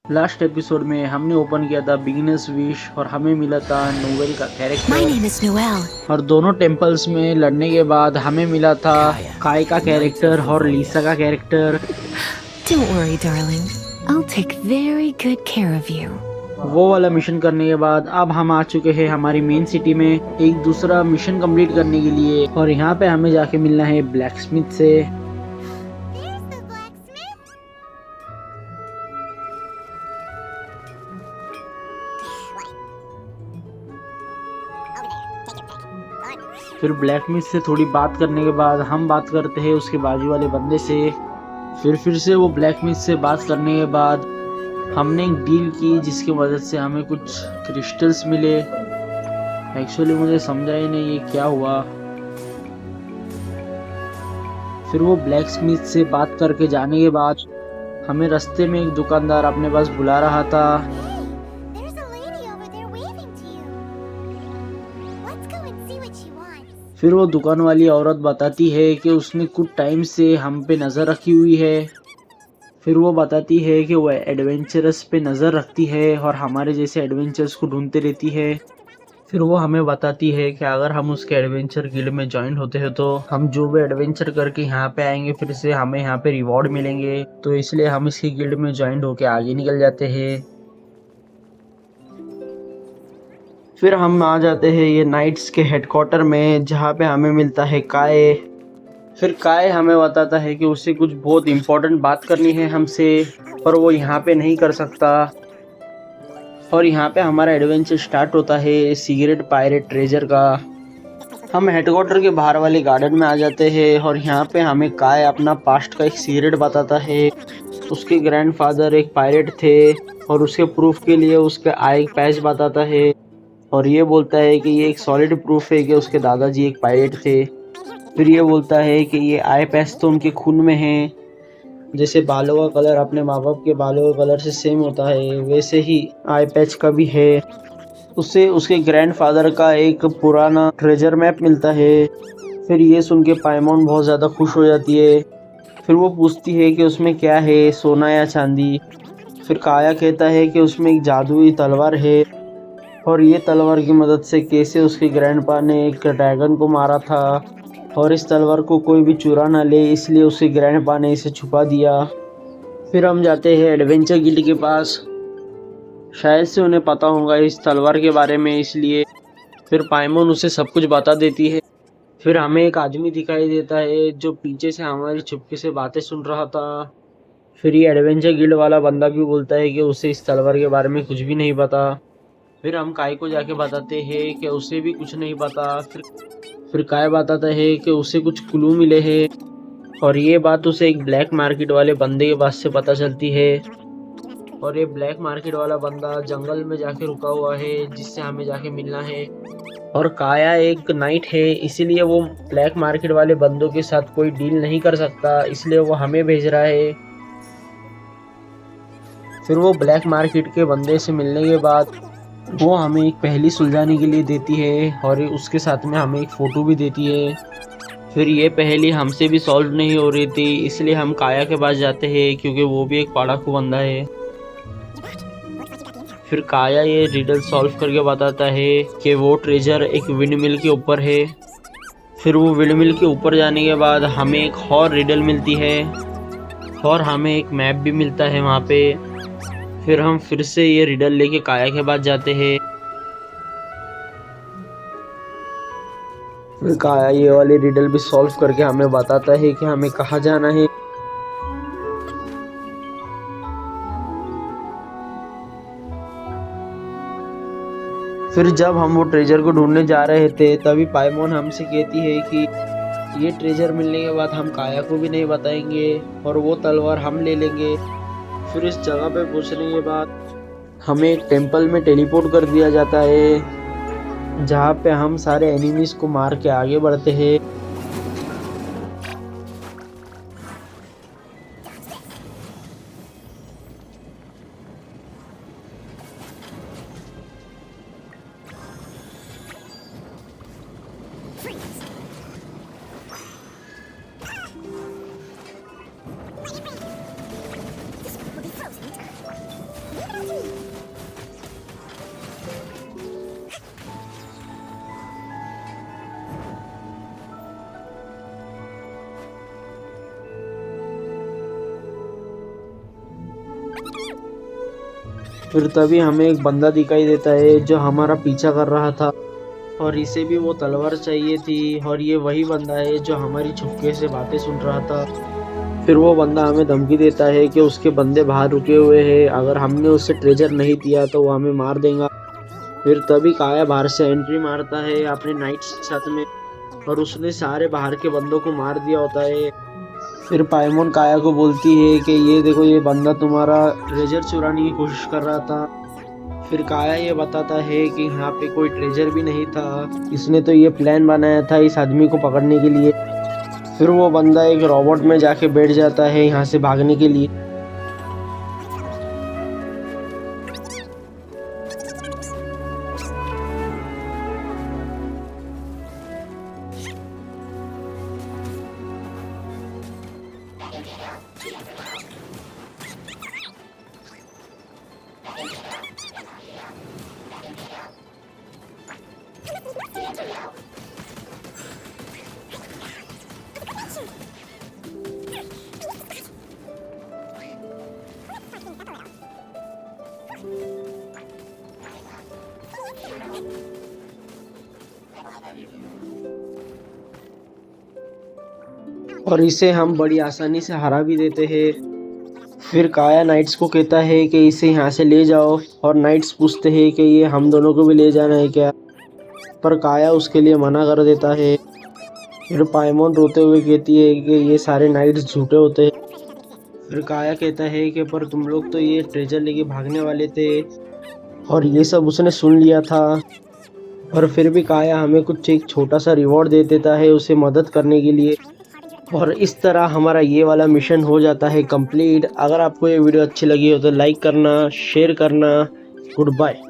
Last episode में हमने open किया था बिगिनर्स विश और हमें मिला था नोवेल का My character name is Noelle. और दोनों टेम्पल्स में लड़ने के बाद हमें मिला था काय का कैरेक्टर और लीसा का character. Don't worry, darling. I'll take very good care of you. वो वाला मिशन करने के बाद अब हम आ चुके हैं हमारी मेन सिटी में एक दूसरा मिशन कंप्लीट करने के लिए और यहाँ पे हमें जाके मिलना है ब्लैक स्मिथ से। फिर ब्लैक स्मिथ से थोड़ी बात करने के बाद हम बात करते हैं उसके बाजू वाले बंदे से। फिर से वो ब्लैक स्मिथ से बात करने के बाद हमने एक डील की जिसकी मदद से हमें कुछ क्रिस्टल्स मिले। एक्चुअली मुझे समझा ही नहीं ये क्या हुआ। फिर वो ब्लैक स्मिथ से बात करके जाने के बाद हमें रास्ते में एक दुकानदार अपने पास बुला रहा था। There's a lady over there waving to you. Let's go and see what she wants. फिर वो दुकान वाली औरत बताती है कि उसने कुछ टाइम से हम पे नज़र रखी हुई है। फिर वो बताती है कि वो एडवेंचरस पे नज़र रखती है और हमारे जैसे एडवेंचर्स को ढूंढते रहती है। फिर वो हमें बताती है कि अगर हम उसके एडवेंचर गिल्ड में ज्वाइन होते हैं तो हम जो भी एडवेंचर करके यहाँ पे आएंगे फिर से हमें यहाँ पे रिवॉर्ड मिलेंगे, तो इसलिए हम इसकी गिल्ड में ज्वाइन होके आगे निकल जाते हैं। फिर हम आ जाते हैं ये नाइट्स के हेडक्वार्टर में जहाँ पे हमें मिलता है काय। फिर काय हमें बताता है कि उसे कुछ बहुत इम्पोर्टेंट बात करनी है हमसे पर वो यहाँ पे नहीं कर सकता। और यहाँ पे हमारा एडवेंचर स्टार्ट होता है सिगरेट पायरेट ट्रेजर का। हम हेडक्वार्टर के बाहर वाले गार्डन में आ जाते हैं और यहाँ पे हमें काय अपना पास्ट का एक सीक्रेट बताता है। उसके ग्रैंडफादर एक पायरेट थे और उसके प्रूफ के लिए उसके आई पैच बताता है और ये बोलता है कि ये एक सॉलिड प्रूफ है कि उसके दादाजी एक पायरेट थे। फिर ये बोलता है कि ये आई पैच तो उनके खून में है, जैसे बालों का कलर अपने माँ बाप के बालों का कलर से सेम होता है वैसे ही आई पैच का भी है। उससे उसके ग्रैंडफादर का एक पुराना ट्रेजर मैप मिलता है। फिर ये सुन के पाइमोन बहुत ज़्यादा खुश हो जाती है। फिर वो पूछती है कि उसमें क्या है, सोना या चांदी। फिर काया कहता है कि उसमें एक जादुई तलवार है और ये तलवार की मदद से कैसे उसके ग्रैंडपा ने एक ड्रैगन को मारा था और इस तलवार को कोई भी चुरा ना ले इसलिए उसके ग्रैंडपा ने इसे छुपा दिया। फिर हम जाते हैं एडवेंचर गिल्ड के पास, शायद से उन्हें पता होगा इस तलवार के बारे में इसलिए। फिर पाइमोन उसे सब कुछ बता देती है। फिर हमें एक आदमी दिखाई देता है जो पीछे से हमारी चुपके से बातें सुन रहा था। फिर ये एडवेंचर गिल्ड वाला बंदा भी बोलता है कि उसे इस तलवार के बारे में कुछ भी नहीं पता। फिर हम काय को जाके बताते हैं कि उसे भी कुछ नहीं पता। फिर काय बताता है कि उसे कुछ क्लू मिले हैं और ये बात उसे एक ब्लैक मार्केट वाले बंदे के पास से पता चलती है और ये ब्लैक मार्केट वाला बंदा जंगल में जाके रुका हुआ है जिससे हमें जाके मिलना है। और काया एक नाइट है इसीलिए वो ब्लैक मार्केट वाले बंदों के साथ कोई डील नहीं कर सकता, इसलिए वो हमें भेज रहा है। फिर वो ब्लैक मार्केट के बंदे से मिलने के बाद वो हमें एक पहेली सुलझाने के लिए देती है और उसके साथ में हमें एक फ़ोटो भी देती है। फिर ये पहेली हमसे भी सॉल्व नहीं हो रही थी इसलिए हम काया के पास जाते हैं क्योंकि वो भी एक पढ़ाकू बंदा है। फिर काया ये रिडल सॉल्व करके बताता है कि वो ट्रेजर एक विंड मिल के ऊपर है। फिर वो विंड मिल के ऊपर जाने के बाद हमें एक और रिडल मिलती है और हमें एक मैप भी मिलता है वहाँ पे। फिर हम फिर से ये रिडल लेके काया के पास जाते हैं। फिर काया ये वाली रिडल भी सॉल्व करके हमें बताता है कि हमें कहाँ जाना है। फिर जब हम वो ट्रेजर को ढूंढने जा रहे थे तभी पाइमोन हमसे कहती है कि ये ट्रेजर मिलने के बाद हम काया को भी नहीं बताएंगे और वो तलवार हम ले लेंगे। फिर इस जगह पे पहुंचने के बाद हमें एक टेंपल में टेलीपोर्ट कर दिया जाता है जहाँ पे हम सारे एनिमीज को मार के आगे बढ़ते हैं। फिर तभी हमें एक बंदा दिखाई देता है जो हमारा पीछा कर रहा था और इसे भी वो तलवार चाहिए थी और ये वही बंदा है जो हमारी चुपके से बातें सुन रहा था। फिर वो बंदा हमें धमकी देता है कि उसके बंदे बाहर रुके हुए हैं, अगर हमने उससे ट्रेजर नहीं दिया तो वो हमें मार देगा। फिर तभी काया बाहर से एंट्री मारता है अपने नाइट्स के साथ में और उसने सारे बाहर के बंदों को मार दिया होता है। फिर पाइमोन काया को बोलती है कि ये देखो, ये बंदा तुम्हारा ट्रेजर चुराने की कोशिश कर रहा था। फिर काया ये बताता है कि यहाँ पे कोई ट्रेजर भी नहीं था, इसने तो ये प्लान बनाया था इस आदमी को पकड़ने के लिए। फिर वो बंदा एक रोबोट में जाके बैठ जाता है यहाँ से भागने के लिए। और इसे हम बड़ी आसानी से हरा भी देते हैं। फिर काया नाइट्स को कहता है कि इसे यहाँ से ले जाओ और नाइट्स पूछते हैं कि ये हम दोनों को भी ले जाना है क्या, पर काया उसके लिए मना कर देता है। फिर पाइमोन रोते हुए कहती है कि ये सारे नाइट्स झूठे होते हैं। फिर काया कहता है कि पर तुम लोग तो ये ट्रेजर लेके भागने वाले थे और ये सब उसने सुन लिया था। और फिर भी काया हमें कुछ एक छोटा सा रिवॉर्ड दे देता है उसे मदद करने के लिए और इस तरह हमारा ये वाला मिशन हो जाता है कंप्लीट। अगर आपको ये वीडियो अच्छी लगी हो तो लाइक करना, शेयर करना। Good bye.